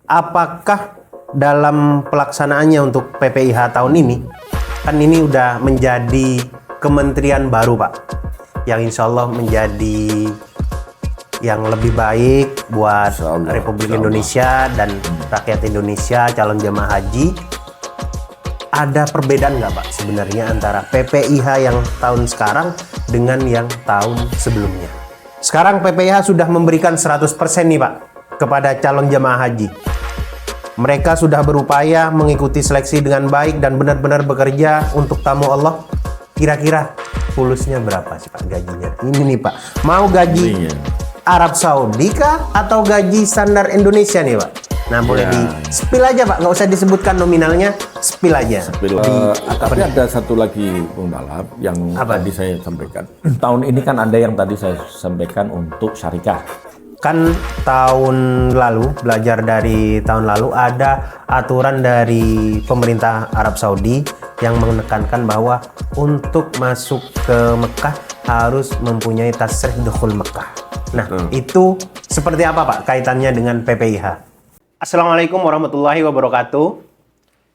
apakah dalam pelaksanaannya untuk PPIH tahun ini, kan ini udah menjadi kementerian baru Pak, yang insya Allah menjadi yang lebih baik buat Republik Indonesia dan rakyat Indonesia, calon jemaah haji. Ada perbedaan nggak Pak sebenarnya antara PPIH yang tahun sekarang dengan yang tahun sebelumnya? Sekarang PPIH sudah memberikan 100% nih Pak kepada calon jemaah haji. Mereka sudah berupaya mengikuti seleksi dengan baik dan benar-benar bekerja untuk tamu Allah. Kira-kira pulusnya berapa sih Pak gajinya? Ini nih Pak, mau gaji Arab Saudi kah atau gaji standar Indonesia nih Pak? Nah boleh di spill aja Pak, nggak usah disebutkan nominalnya, spill aja. Tapi ada satu lagi Bung Dalap yang tadi saya sampaikan. Tahun ini kan ada yang tadi saya sampaikan untuk syarikah. Kan tahun lalu, belajar dari tahun lalu, ada aturan dari pemerintah Arab Saudi yang menekankan bahwa untuk masuk ke Mekah harus mempunyai tasrih dukhul Mekah. Nah, itu seperti apa Pak kaitannya dengan PPIH? Assalamualaikum warahmatullahi wabarakatuh.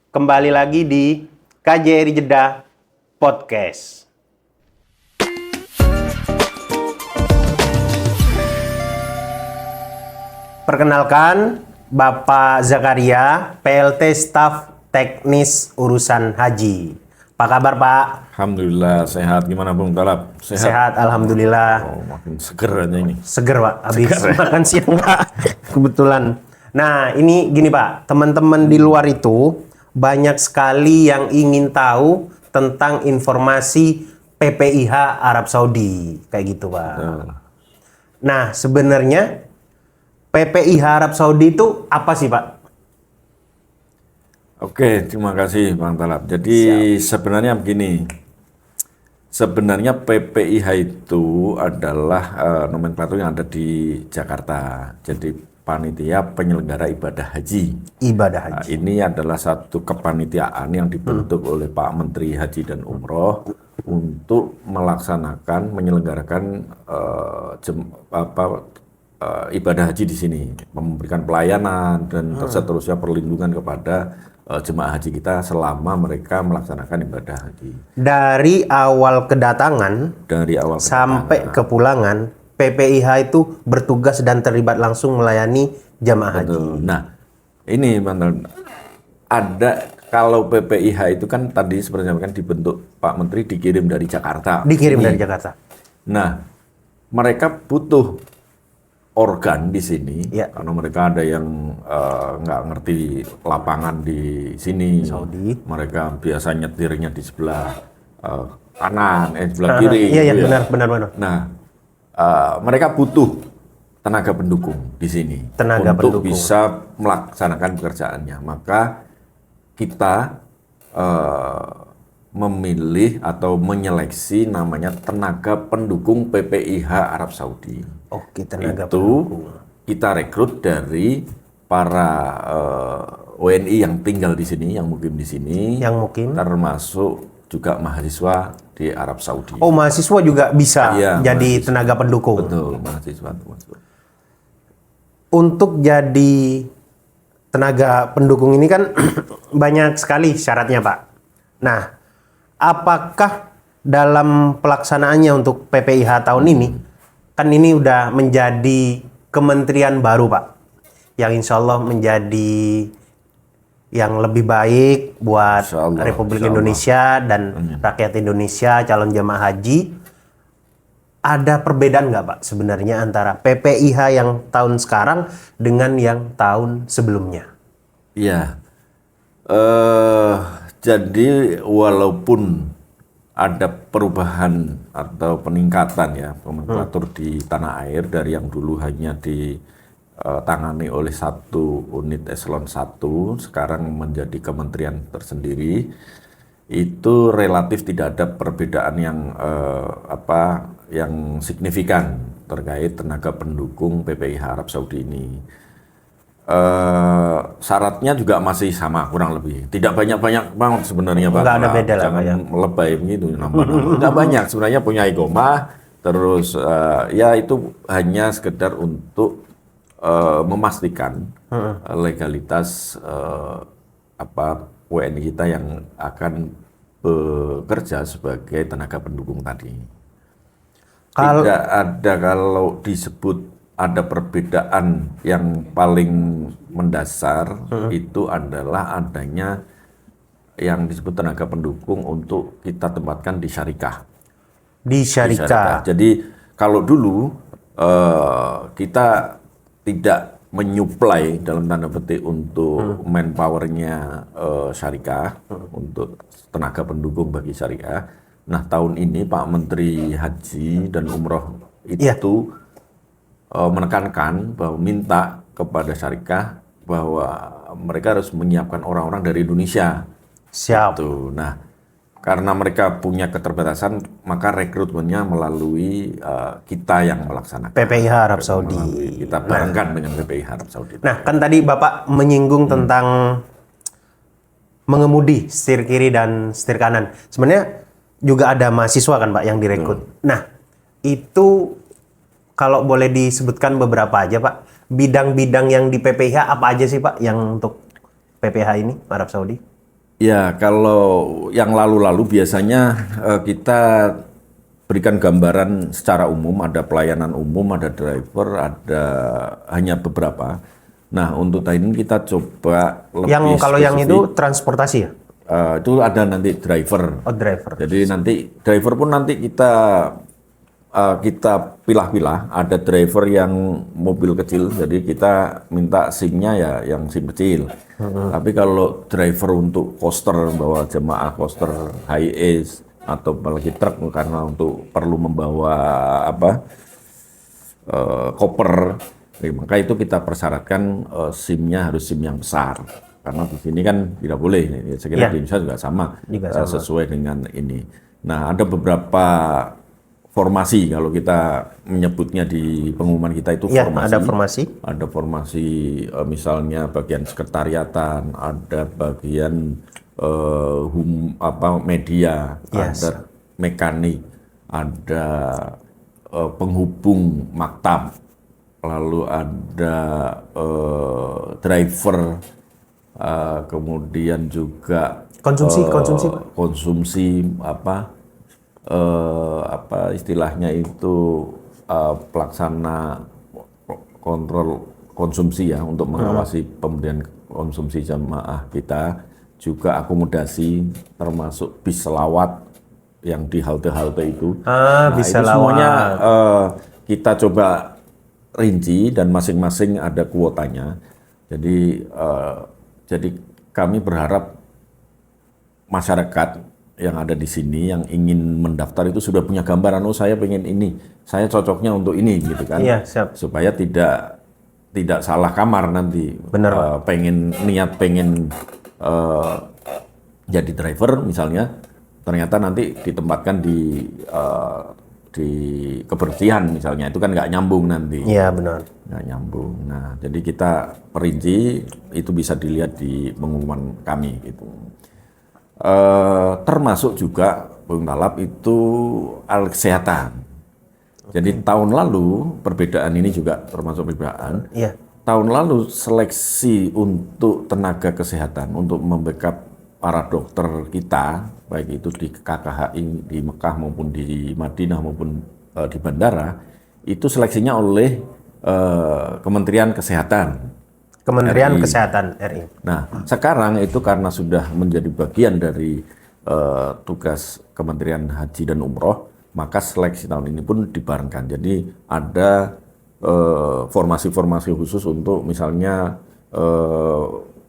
Kembali lagi di KJRI Jeddah Podcast. Perkenalkan, Bapak Zakaria, PLT Staf Teknis Urusan Haji. Apa kabar Pak? Alhamdulillah sehat. Gimana Bung Dalap? Sehat, alhamdulillah. Oh, makin seger aja ini. Seger Pak, habis makan siang Pak. Kebetulan. Nah ini gini Pak, teman-teman di luar itu banyak sekali yang ingin tahu tentang informasi PPIH Arab Saudi. Kayak gitu Pak. Nah sebenarnya PPIH Arab Saudi itu apa sih Pak? Oke, terima kasih Bang Dalap. Jadi sebenarnya begini, sebenarnya PPIH itu adalah nomenklatur yang ada di Jakarta. Jadi panitia penyelenggara ibadah haji. Ibadah haji. Nah, ini adalah satu kepanitiaan yang dibentuk oleh Pak Menteri Haji dan Umroh untuk melaksanakan, menyelenggarakan ibadah haji di sini, memberikan pelayanan dan seterusnya perlindungan kepada jemaah haji kita selama mereka melaksanakan ibadah haji. Dari awal kedatangan sampai kepulangan, PPIH itu bertugas dan terlibat langsung melayani jemaah haji. Nah, ini ada kalau PPIH itu kan tadi seperti yang dibentuk Pak Menteri dikirim dari Jakarta. Dari Jakarta. Nah, mereka butuh organ di sini karena mereka ada yang nggak ngerti lapangan di sini. Saudi. Mereka biasa nyetirnya di sebelah kanan, sebelah kiri. Iya, benar. Nah, mereka butuh tenaga pendukung di sini untuk bisa melaksanakan pekerjaannya. Maka kita memilih atau menyeleksi namanya tenaga pendukung PPIH Arab Saudi. Oke, tenaga pendukung. Kita rekrut dari para WNI yang tinggal di sini, yang mukim di sini, termasuk juga mahasiswa di Arab Saudi. Oh, mahasiswa juga bisa jadi tenaga pendukung. Betul, mahasiswa. Untuk jadi tenaga pendukung ini kan banyak sekali syaratnya Pak. Nah, apakah dalam pelaksanaannya untuk PPIH tahun ini, kan ini udah menjadi kementerian baru Pak, yang insya Allah menjadi yang lebih baik buat Republik Indonesia dan rakyat Indonesia, calon jemaah haji. Ada perbedaan nggak Pak sebenarnya antara PPIH yang tahun sekarang dengan yang tahun sebelumnya? Iya. Jadi walaupun ada perubahan atau peningkatan ya nomenklatur di tanah air dari yang dulu hanya ditangani oleh satu unit eselon 1 sekarang menjadi kementerian tersendiri, itu relatif tidak ada perbedaan yang signifikan terkait tenaga pendukung PPIH Arab Saudi ini. Syaratnya juga masih sama kurang lebih, tidak banyak banget sebenarnya Pak. Nggak ada beda lah, jangan melebay begitu nambah-nambah. Nggak banyak sebenarnya, punya iqomah terus ya itu hanya sekedar untuk memastikan legalitas WNI kita yang akan bekerja sebagai tenaga pendukung tadi. Tidak ada, kalau disebut ada perbedaan yang paling mendasar itu adalah adanya yang disebut tenaga pendukung untuk kita tempatkan di syarikah. Di syarikah. Jadi kalau dulu kita tidak menyuplai dalam tanda petik untuk manpowernya syarikah, untuk tenaga pendukung bagi syarikah. Nah, tahun ini Pak Menteri Haji dan Umroh itu menekankan bahwa minta kepada syarikah bahwa mereka harus menyiapkan orang-orang dari Indonesia. Siap. Gitu. Nah, karena mereka punya keterbatasan, maka rekrutmennya melalui kita yang melaksanakan. PPIH Arab Saudi. Kita barengkan dengan PPIH Arab Saudi. Nah, kan tadi Bapak menyinggung tentang mengemudi setir kiri dan setir kanan. Sebenarnya juga ada mahasiswa kan Pak yang direkrut. Nah, itu kalau boleh disebutkan beberapa aja Pak, bidang-bidang yang di PPIH apa aja sih Pak yang untuk PPIH ini Arab Saudi? Ya, kalau yang lalu-lalu biasanya kita berikan gambaran secara umum, ada pelayanan umum, ada driver, ada hanya beberapa. Nah, untuk tahun ini kita coba lebih yang kalau spesifik. yang itu transportasi ya? Itu ada nanti driver. Oh, driver. Jadi nanti driver pun nanti kita pilah-pilah. Ada driver yang mobil kecil, jadi kita minta SIM-nya ya yang SIM kecil. Tapi kalau driver untuk coaster, bawa jemaah coaster high ace atau apalagi truk karena untuk perlu membawa koper, maka itu kita persyaratkan SIM-nya harus SIM yang besar. Karena di sini kan tidak boleh. Saya kira di Indonesia juga sama. Sesuai dengan ini. Nah, ada beberapa formasi, kalau kita menyebutnya di pengumuman kita itu formasi. Ada formasi. Ada formasi misalnya bagian sekretariatan, ada bagian media, ada mekanik, ada penghubung maktab, lalu ada driver, kemudian juga konsumsi istilahnya itu pelaksana kontrol konsumsi ya, untuk mengawasi pemberian konsumsi jamaah kita, juga akomodasi termasuk bis selawat yang di halte-halte itu. Bis itu selawat. Semuanya kita coba rinci dan masing-masing ada kuotanya. Jadi kami berharap masyarakat yang ada di sini yang ingin mendaftar itu sudah punya gambaran, oh saya pengen ini, saya cocoknya untuk ini gitu kan. Iya, siap. Supaya tidak salah kamar nanti. Benar. Pengen jadi driver misalnya, ternyata nanti ditempatkan di kebersihan misalnya, itu kan nggak nyambung nanti. Iya, benar. Nggak nyambung. Nah, jadi kita perinci, itu bisa dilihat di pengumuman kami gitu. Termasuk juga Bung Talap itu alat kesehatan. Jadi tahun lalu perbedaan ini juga termasuk perbedaan. Iya. Tahun lalu seleksi untuk tenaga kesehatan untuk membackup para dokter kita, baik itu di KKHI di Mekah maupun di Madinah maupun di bandara, itu seleksinya oleh Kementerian Kesehatan. Kementerian RI. Kesehatan RI. Nah, sekarang itu karena sudah menjadi bagian dari tugas Kementerian Haji dan Umroh, maka seleksi tahun ini pun dibarengkan. Jadi ada formasi-formasi khusus untuk misalnya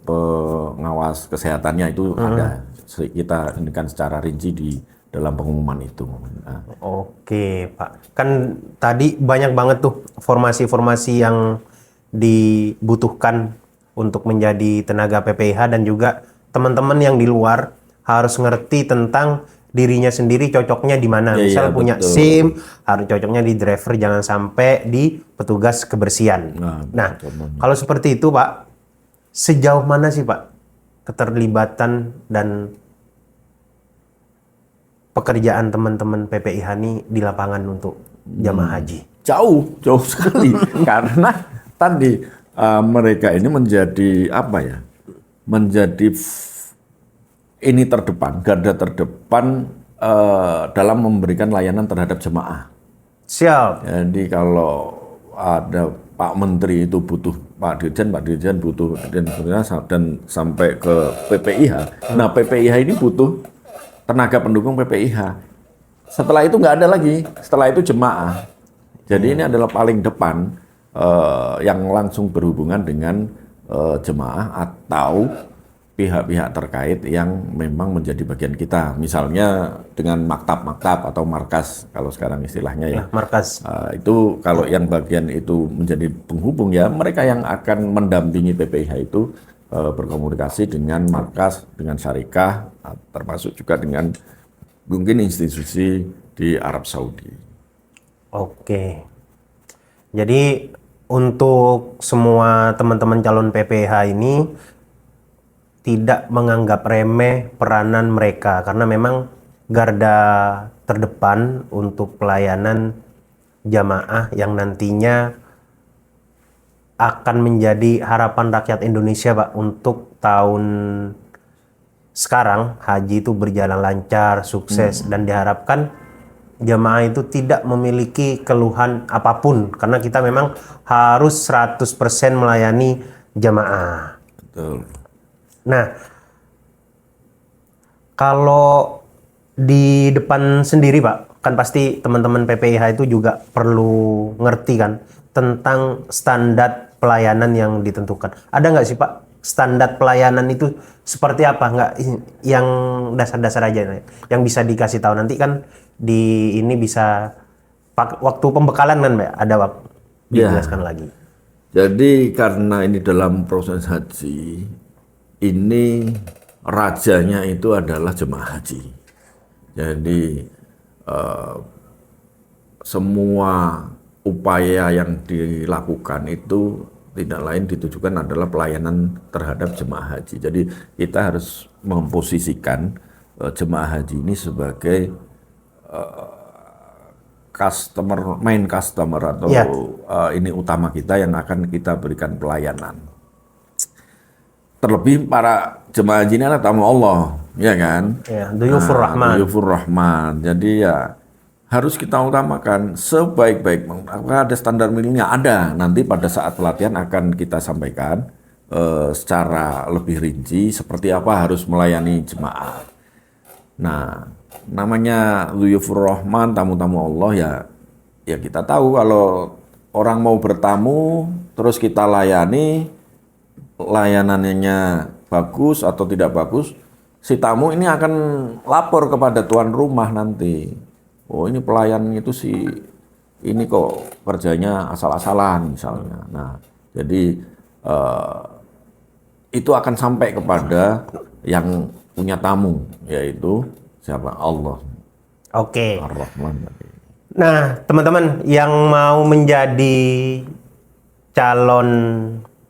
pengawas kesehatannya itu ada. Kita ini kan secara rinci di dalam pengumuman itu. Nah. Oke, Pak. Kan tadi banyak banget tuh formasi-formasi yang dibutuhkan untuk menjadi tenaga PPIH, dan juga teman-teman yang di luar harus ngerti tentang dirinya sendiri cocoknya di mana. Misal punya betul. SIM, harus cocoknya di driver, jangan sampai di petugas kebersihan. Nah, kalau seperti itu Pak, sejauh mana sih Pak keterlibatan dan pekerjaan teman-teman PPIH ini di lapangan untuk jamaah haji? Jauh sekali. Karena tadi mereka ini menjadi apa ya? Menjadi ini terdepan, garda terdepan dalam memberikan layanan terhadap jemaah. Siap. Jadi kalau ada Pak Menteri itu butuh Pak Dirjen butuh dan sampai ke PPIH. Nah, PPIH ini butuh tenaga pendukung PPIH. Setelah itu nggak ada lagi. Setelah itu jemaah. Jadi ini adalah paling depan yang langsung berhubungan dengan jemaah atau pihak-pihak terkait yang memang menjadi bagian kita. Misalnya dengan maktab-maktab atau markas kalau sekarang istilahnya ya. Markas. Itu kalau yang bagian itu menjadi penghubung ya, mereka yang akan mendampingi PPIH itu berkomunikasi dengan markas, dengan syarikah, termasuk juga dengan mungkin institusi di Arab Saudi. Oke. Jadi untuk semua teman-teman calon PPH ini tidak menganggap remeh peranan mereka karena memang garda terdepan untuk pelayanan jamaah yang nantinya akan menjadi harapan rakyat Indonesia, Pak, untuk tahun sekarang haji itu berjalan lancar, sukses dan diharapkan jamaah itu tidak memiliki keluhan apapun karena kita memang harus 100% melayani jamaah. Betul. Nah, kalau di depan sendiri, Pak, kan pasti teman-teman PPIH itu juga perlu ngerti kan tentang standar pelayanan yang ditentukan. Ada nggak sih, Pak, standar pelayanan itu seperti apa? Nggak yang dasar-dasar aja, yang bisa dikasih tahu nanti kan di ini bisa waktu pembekalan kan, Mbak, ada waktu dijelaskan lagi. Jadi karena ini dalam proses haji, ini rajanya itu adalah jemaah haji. Jadi semua upaya yang dilakukan itu tidak lain ditujukan adalah pelayanan terhadap jemaah haji. Jadi kita harus memposisikan jemaah haji ini sebagai main customer atau ini utama kita yang akan kita berikan pelayanan. Terlebih para jemaah haji ini adalah tamu Allah, ya kan? Ya, Duyufur Rahman. Duyufur Rahman. Jadi ya harus kita utamakan sebaik-baik. Apakah ada standar minimumnya? Ada. Nanti pada saat pelatihan akan kita sampaikan secara lebih rinci seperti apa harus melayani jemaah. Nah, namanya Duyufur Rahman, tamu-tamu Allah ya kita tahu kalau orang mau bertamu terus kita layani, layanannya bagus atau tidak bagus, si tamu ini akan lapor kepada tuan rumah nanti. Oh, ini pelayan itu ini kok kerjanya asal-asalan misalnya. Nah, jadi itu akan sampai kepada yang punya tamu, yaitu siapa? Allah. Oke. Ar-Rahman. Nah, teman-teman yang mau menjadi calon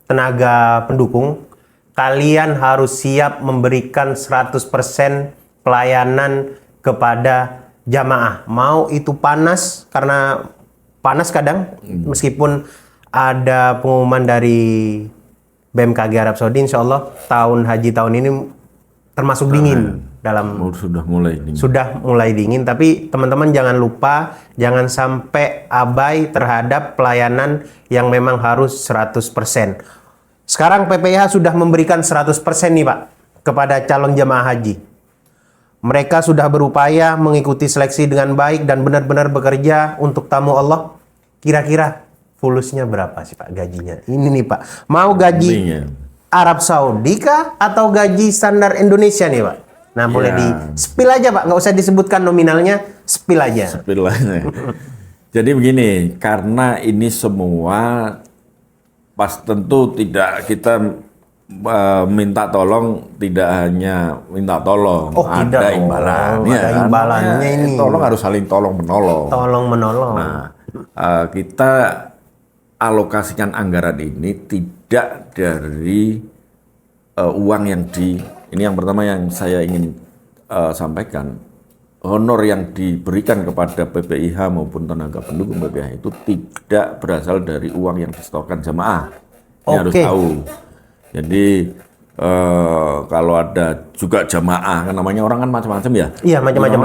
tenaga pendukung, kalian harus siap memberikan 100% pelayanan kepada jamaah. Mau itu panas, karena panas kadang, meskipun ada pengumuman dari BMKG Arab Saudi, insya Allah tahun haji tahun ini termasuk dingin. Sudah mulai dingin, tapi teman-teman jangan lupa, jangan sampai abai terhadap pelayanan yang memang harus 100%. Sekarang PPIH sudah memberikan 100% nih, Pak, kepada calon jemaah haji. Mereka sudah berupaya mengikuti seleksi dengan baik dan benar-benar bekerja untuk tamu Allah. Kira-kira fulusnya berapa sih, Pak, gajinya? Ini nih, Pak. Mau gaji Arab Saudi kah atau gaji standar Indonesia nih, Pak? Nah, boleh di-spill aja, Pak. Nggak usah disebutkan nominalnya, spill aja. Spill aja. Jadi begini, karena ini semua tentu tidak kita minta tolong, tidak hanya minta tolong, ada imbalan. Ada imbalannya ini. Tolong harus saling tolong menolong. Tolong menolong. Nah, kita alokasikan anggaran ini tidak dari uang yang ini yang pertama yang saya ingin sampaikan, honor yang diberikan kepada PPIH maupun tenaga pendukung PPIH itu tidak berasal dari uang yang disetorkan jamaah. Ini harus tahu. Jadi kalau ada juga jamaah, kan namanya orang kan macam-macam ya. Iya, macam-macam.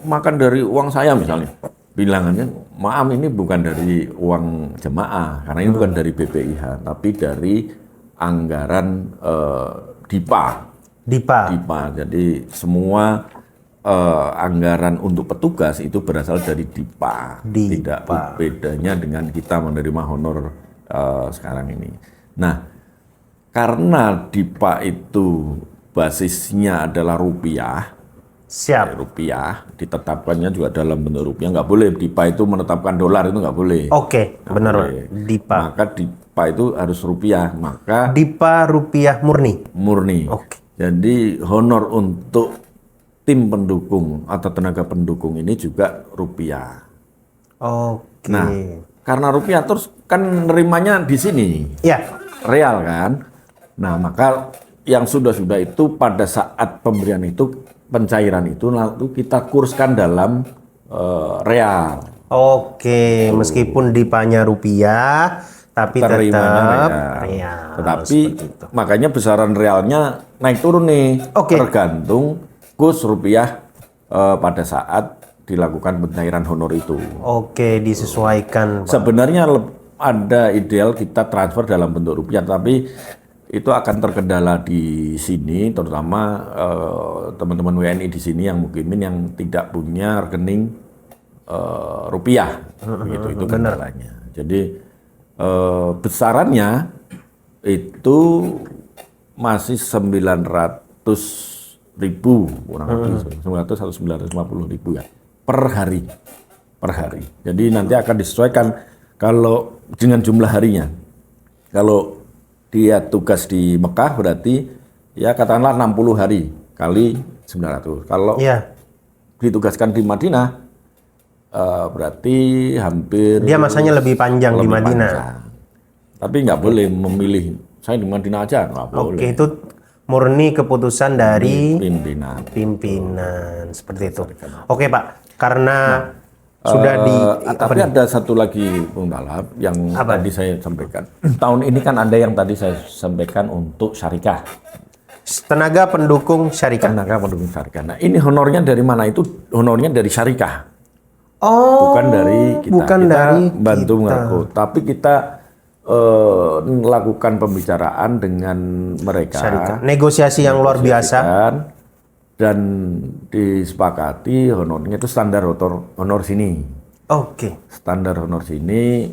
Makan dari uang saya misalnya. Bilangannya, maaf ini bukan dari uang jemaah, karena ini bukan dari BPIH, tapi dari anggaran DIPA. Jadi semua anggaran untuk petugas itu berasal dari DIPA. Tidak bedanya dengan kita menerima honor sekarang ini. Nah, karena DIPA itu basisnya adalah rupiah, rupiah ditetapkannya juga dalam bentuk rupiah, nggak boleh DIPA itu menetapkan dolar, itu nggak boleh. Benar. DIPA. Maka DIPA itu harus rupiah, maka DIPA rupiah murni. Jadi honor untuk tim pendukung atau tenaga pendukung ini juga rupiah. Nah, karena rupiah terus kan nerimanya di sini, real kan. Nah, maka yang sudah itu pada saat pemberian itu, pencairan itu lalu kita kurskan dalam real. Meskipun DIPA-nya rupiah, tapi tetap real. Tetapi makanya besaran realnya naik turun nih, tergantung kurs rupiah pada saat dilakukan pencairan honor itu. Disesuaikan. Sebenarnya ada ideal kita transfer dalam bentuk rupiah, tapi itu akan terkendala di sini, terutama teman-teman WNI di sini yang mukimin yang tidak punya rekening rupiah, begitu itu kendalanya. Jadi besarannya itu masih 900.000 kurang lebih 900 atau 950.000 ya per hari. Jadi nanti akan disesuaikan kalau dengan jumlah harinya. Kalau dia tugas di Mekah berarti ya katakanlah 60 hari kali 900. Kalau ditugaskan di Madinah berarti hampir dia masanya lebih panjang di Madinah. Tapi nggak boleh memilih saya di Madinah aja, nggak boleh. Itu murni keputusan dari pimpinan seperti itu. Pak, karena sudah tapi ada satu lagi Bung Talab yang tadi saya sampaikan. Tahun ini kan ada yang tadi saya sampaikan untuk syarikah. Tenaga pendukung syarikah. Nah, ini honornya dari mana? Itu honornya dari syarikah. Bukan dari kita. Kita bantu mengaku, tapi kita melakukan pembicaraan dengan mereka. Syarikah. Negosiasi yang luar biasa. Dan disepakati honornya itu standar honor sini. Standar honor sini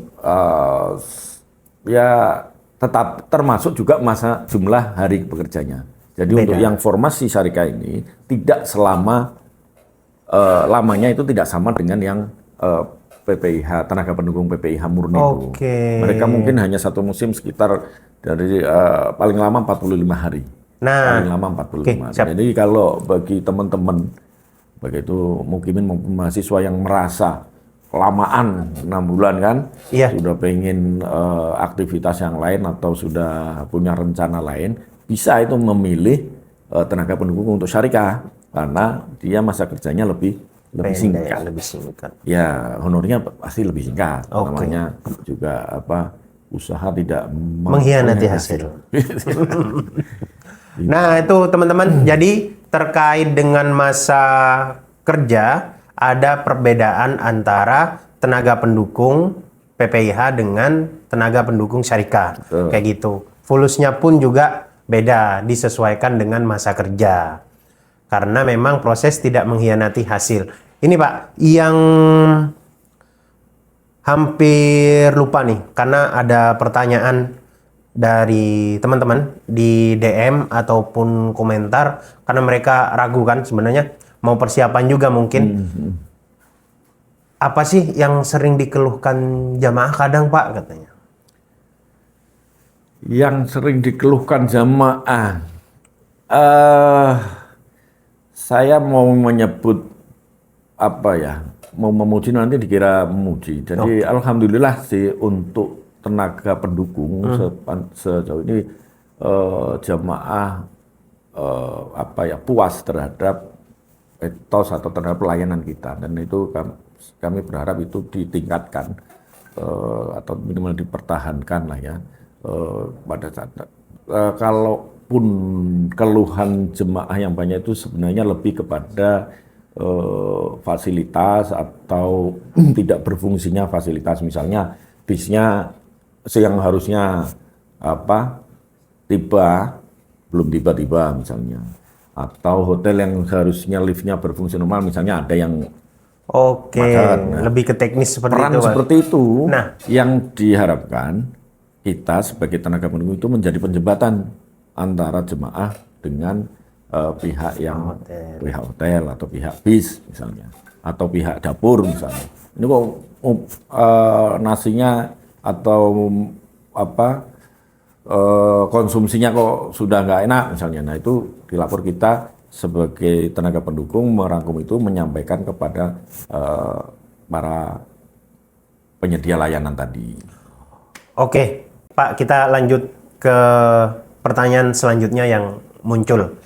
ya tetap termasuk juga masa jumlah hari bekerjanya. Jadi untuk yang formasi syarikah ini tidak selama lamanya itu tidak sama dengan yang PPIH, tenaga pendukung PPIH murni itu. Mereka mungkin hanya satu musim sekitar dari paling lama 45 hari. Paling lama 45. Jadi kalau bagi teman-teman begitu mukimin maupun mahasiswa yang merasa kelamaan 6 bulan kan, sudah pengen aktivitas yang lain atau sudah punya rencana lain, bisa itu memilih tenaga pendukung untuk syarikah karena dia masa kerjanya lebih singkat. Ya, honornya pasti lebih singkat. Namanya juga usaha tidak mengkhianati hasil. Nah, itu teman-teman. Jadi terkait dengan masa kerja ada perbedaan antara tenaga pendukung PPIH dengan tenaga pendukung syarikah. Kayak gitu. Fulusnya pun juga beda, disesuaikan dengan masa kerja. Karena memang proses tidak mengkhianati hasil. Ini Pak, yang hampir lupa nih, karena ada pertanyaan dari teman-teman di DM ataupun komentar, karena mereka ragu kan sebenarnya, mau persiapan juga mungkin. Apa sih yang sering dikeluhkan jamaah kadang Pak katanya? Yang sering dikeluhkan jamaah, saya mau menyebut mau memuji nanti dikira memuji. Jadi alhamdulillah sih untuk tenaga pendukung sejauh ini jamaah puas terhadap etos atau terhadap pelayanan kita, dan itu kami berharap itu ditingkatkan atau minimal dipertahankan lah ya pada saat kalaupun keluhan jemaah yang banyak itu sebenarnya lebih kepada fasilitas atau tidak berfungsinya fasilitas, misalnya bisnya yang harusnya belum tiba-tiba misalnya, atau hotel yang seharusnya liftnya berfungsi normal misalnya ada yang Oke, Nah, lebih ke teknis seperti peran itu, Pak. seperti itu Nah. yang diharapkan kita sebagai tenaga pendukung itu menjadi penjembatan antara jemaah dengan pihak yang pihak hotel atau pihak bis misalnya, atau pihak dapur misalnya. Ini kok nasinya atau konsumsinya kok sudah nggak enak misalnya. Nah, itu dilapor kita sebagai tenaga pendukung merangkum itu, menyampaikan kepada para penyedia layanan tadi. Oke, Pak, kita lanjut ke pertanyaan selanjutnya yang muncul.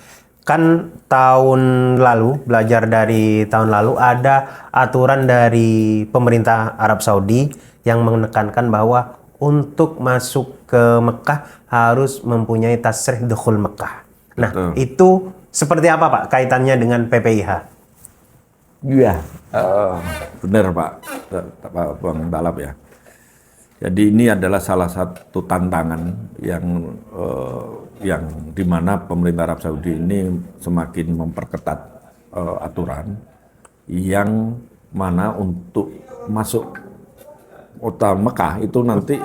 Kan tahun lalu, belajar dari tahun lalu, ada aturan dari pemerintah Arab Saudi yang menekankan bahwa untuk masuk ke Mekah harus mempunyai tasrih dukhul Mekah. Nah, Betul. itu seperti apa, Pak, kaitannya dengan PPIH? Iya, benar Pak Bang Talap ya. Jadi ini adalah salah satu tantangan yang dimana pemerintah Arab Saudi ini semakin memperketat aturan, yang mana untuk masuk kota Mekah itu nanti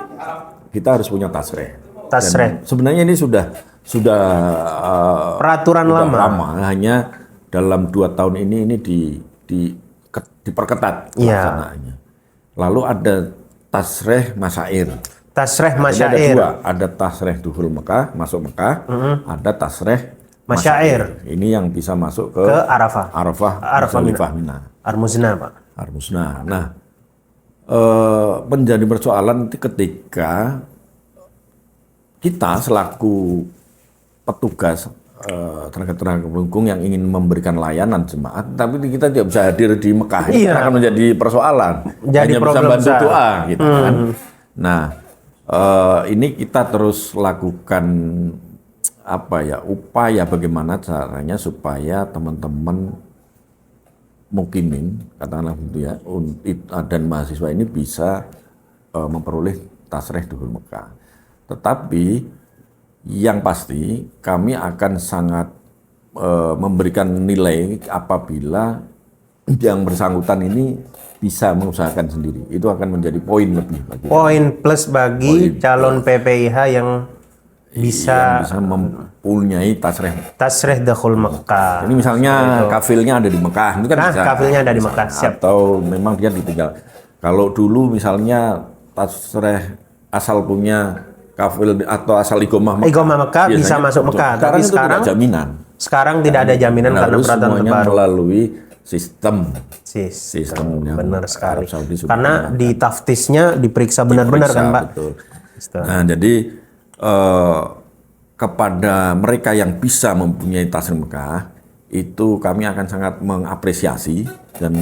kita harus punya tasreh. Tasreh. Dan sebenarnya ini sudah Peraturan sudah lama. hanya dalam 2 tahun ini diperketat pelaksanaannya. Lalu ada tasreh masyair. Tasreh Jadi ada masyair. dua, ada tasreh duhul Mekah, masuk Mekah, ada tasreh Masyair. Ini yang bisa masuk ke Arafah. Musdalifah, Mina, Armuzna, Pak. Armusna. Nah, menjadi persoalan ketika kita selaku petugas tenaga pendukung yang ingin memberikan layanan jemaat, tapi kita tidak bisa hadir di Mekah. Itu Iya. akan menjadi persoalan. Jadi Hanya bisa problem bantu besar. doa, gitu kan. Nah, ini kita terus lakukan upaya bagaimana caranya supaya teman-teman mukimin, katakanlah gitu ya, dan mahasiswa ini bisa memperoleh tasreh duhul Mekah. Tetapi yang pasti kami akan sangat memberikan nilai apabila yang bersangkutan ini bisa mengusahakan sendiri. Itu akan menjadi poin lebih bagi Poin plus bagi calon PPIH yang bisa mempunyai tasreh. tasreh dukhul Mekah. Ini misalnya kafilnya ada di Mekah, itu kan bisa. Kafilnya ada di Mekah, siap. Atau memang dia ditinggal. Kalau dulu misalnya tasreh asal punya kafil atau asal igomah Mekah bisa masuk Mekah, tapi itu sekarang tidak jaminan. Sekarang tidak ada jaminan karena Harus peraturan semuanya terbaru. melalui sistem yang Benar sekali. Arab Saudi sudah Karena di taftisnya diperiksa benar-benar kan, Pak. betul. Nah, jadi kepada mereka yang bisa mempunyai tasreh Mekah, itu kami akan sangat mengapresiasi dan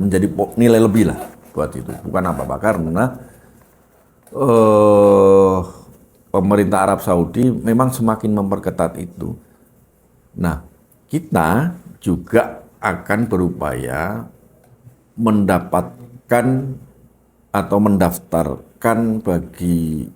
menjadi nilai lebih lah buat itu. Bukan apa-apa, karena pemerintah Arab Saudi memang semakin memperketat itu. Nah, kita juga akan berupaya mendapatkan atau mendaftarkan bagi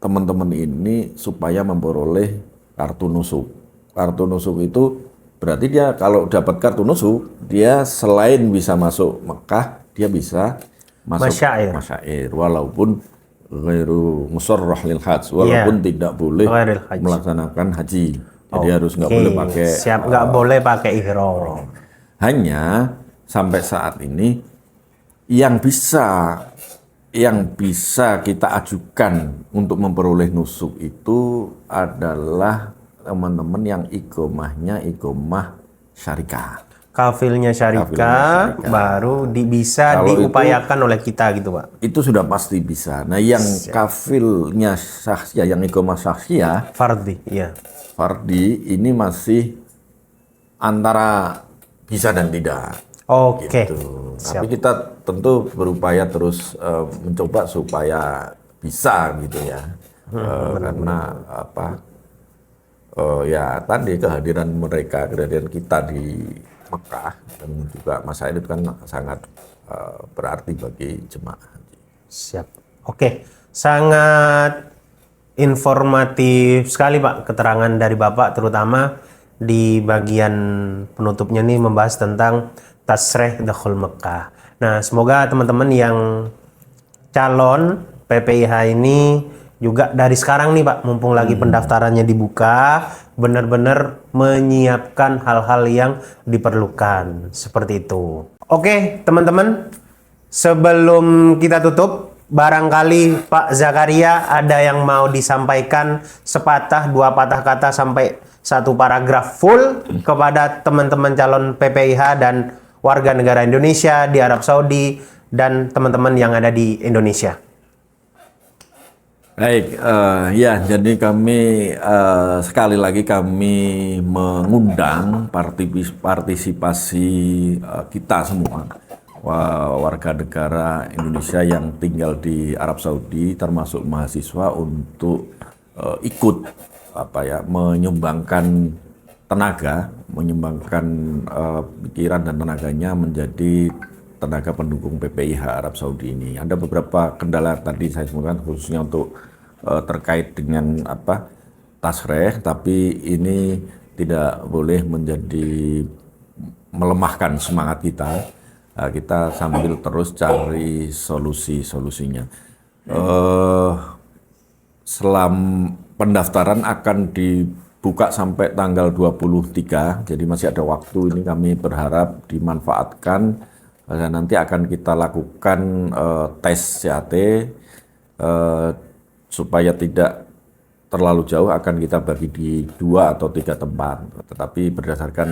teman-teman ini supaya memperoleh kartu nusuk. Kartu nusuk itu berarti dia kalau dapat kartu nusuk, dia selain bisa masuk Mekah, dia bisa masuk masyair walaupun ghairu musarrah lil hajj, walaupun tidak boleh melaksanakan haji. Jadi harus nggak boleh pakai nggak boleh pakai ihram. Hanya sampai saat ini yang bisa kita ajukan untuk memperoleh nusuk itu adalah teman-teman yang iqomahnya iqomah syarikah. Kafilnya syarikah baru bisa diupayakan oleh kita gitu, Pak. Itu sudah pasti bisa. Nah, yang kafilnya syakhsiyah, yang iqomah syakhsiyah Fardi, iya. Fardi ini masih antara bisa dan tidak. Oke. Gitu. Siap. Tapi kita tentu berupaya terus mencoba supaya bisa gitu ya. Karena apa? Ya tadi kehadiran mereka, kehadiran kita di Mekah dan juga masa itu kan sangat berarti bagi jemaah haji. Siap. Oke. Sangat informatif sekali Pak keterangan dari Bapak, terutama di bagian penutupnya nih membahas tentang tasreh dakhul Mekah. Nah, semoga teman-teman yang calon PPIH ini juga dari sekarang nih Pak, mumpung lagi pendaftarannya dibuka, benar-benar menyiapkan hal-hal yang diperlukan seperti itu. Oke, teman-teman, sebelum kita tutup, barangkali Pak Zakaria ada yang mau disampaikan sepatah, dua patah kata sampai satu paragraf full kepada teman-teman calon PPIH dan warga negara Indonesia di Arab Saudi dan teman-teman yang ada di Indonesia. Baik, ya jadi kami sekali lagi kami mengundang partisipasi kita semua warga negara Indonesia yang tinggal di Arab Saudi termasuk mahasiswa untuk ikut menyumbangkan tenaga, menyumbangkan pikiran dan tenaganya menjadi tenaga pendukung PPIH Arab Saudi ini. Ada beberapa kendala tadi saya sebutkan khususnya untuk terkait dengan tasreh, tapi ini tidak boleh menjadi melemahkan semangat kita. Kita sambil terus cari solusinya. Pendaftaran akan dibuka sampai tanggal 23, jadi masih ada waktu. Ini kami berharap dimanfaatkan. Nanti akan kita lakukan tes CAT supaya tidak terlalu jauh, akan kita bagi di 2 atau 3 tempat. Tetapi berdasarkan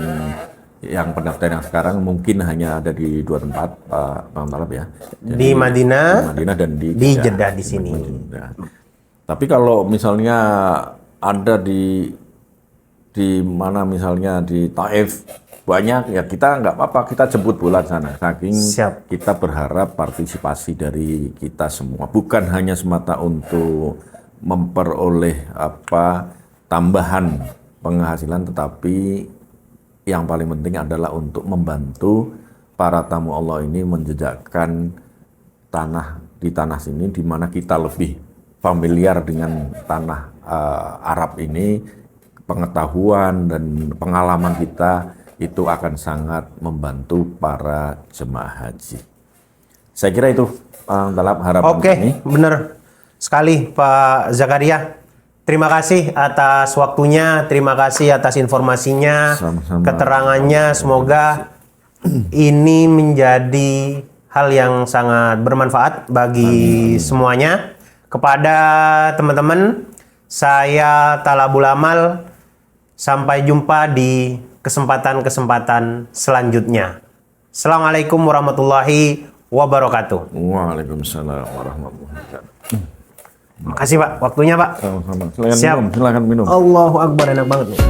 yang pendaftaran yang sekarang mungkin hanya ada di 2 tempat, Pak Talab ya. Jadi, di Madinah dan di Jeddah di sini. Tapi kalau misalnya ada di mana misalnya di Taif banyak, ya kita nggak apa-apa, kita jemput bola sana. Saking Siap. kita berharap partisipasi dari kita semua, bukan hanya semata untuk memperoleh tambahan penghasilan, tetapi yang paling penting adalah untuk membantu para tamu Allah ini menjejakkan di tanah sini, di mana kita lebih familiar dengan tanah Arab ini, pengetahuan dan pengalaman kita itu akan sangat membantu para jemaah haji. Saya kira itu dalam harapan Oke, ini. benar sekali Pak Zakaria. Terima kasih atas waktunya, terima kasih atas informasinya, Sama-sama. keterangannya. Semoga ini menjadi hal yang sangat bermanfaat bagi semuanya. Kepada teman-teman, saya Talabul Amal. Sampai jumpa di kesempatan-kesempatan selanjutnya. Assalamualaikum warahmatullahi wabarakatuh. Waalaikumsalam warahmatullahi wabarakatuh. Makasih Pak, waktunya Pak. Sama-sama. Siap. Silakan minum. Allahu Akbar, enak banget nih.